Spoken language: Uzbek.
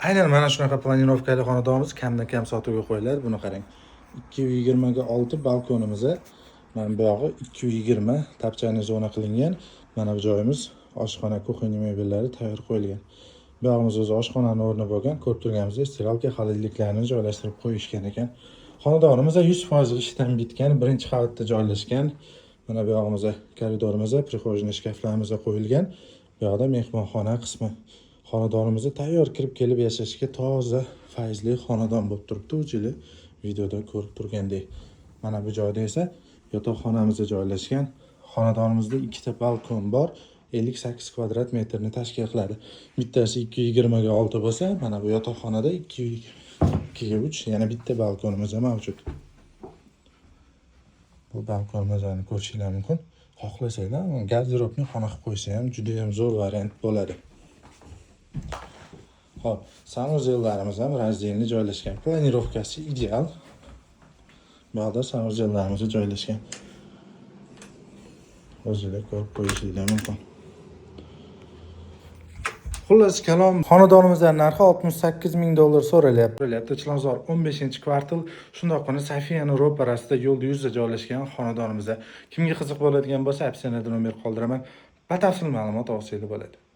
Aynan mana shunaqa planirovkali xonadonimiz kamdan kam sotuvga qo'yiladi. Buni qarang. 220 ga 6 balkonimiz. Mana bu yog'i 220 tapchani zona qilingan. Mana bu joyimiz oshxona, kuxnya mebellari tayyor qo'yilgan. Bu yog'imiz o'zi oshxonaning o'rni bo'lgan. Ko'rib turganimizdek, stiralka, xolodilniklarni joylashtirib qo'yishgan ekan. Xonadonimiz 100% ishdan bitgan, birinchi qavatda joylashgan. Mana bu yog'imiz koridorimiz, prixojniy shkaflarimiz qo'yilgan. Bu yoqda mehmonxona qismi. Xonadonimizga tayyor kirib kelib yashashga toza, fayzli xonadon bo'lib turibdi. O'chili videoda ko'rib turgandek. Mana bu joyda esa yotoqxonamiz joylashgan. Xonadonimizda ikkita balkon bor. 58 kvadrat metrni tashkil qiladi. Bittasi 220 ga 6 bo'lsa, mana bu yotoqxonada 2 ga 3, yana bitta balkonimiz ham mavjud. Bu balkonimizni ko'rishinglar mumkin. Xohlasanglar, garderobni xona qilib qo'ysa ham juda ham zo'r variant bo'ladi. Hop, sanuzellarimiz ham razdelni joylashgan. Planirovkasi ideal. Bu yerda sanuzellarimiz joylashgan. O'zingizlar ko'rib qo'yishingiz mumkin. Xullas kalom, xonadonimizning narxi $68,000 so'ralyapti. Chilonzor 15-kvartal, shundoqqina Safiyani ro'parasida yo'lda yuzda joylashgan xonadonimizda. Kimga qiziq bo'ladigan bo'lsa, opsiyada nomer qoldiraman. Batafsil ma'lumot olsangiz bo'ladi.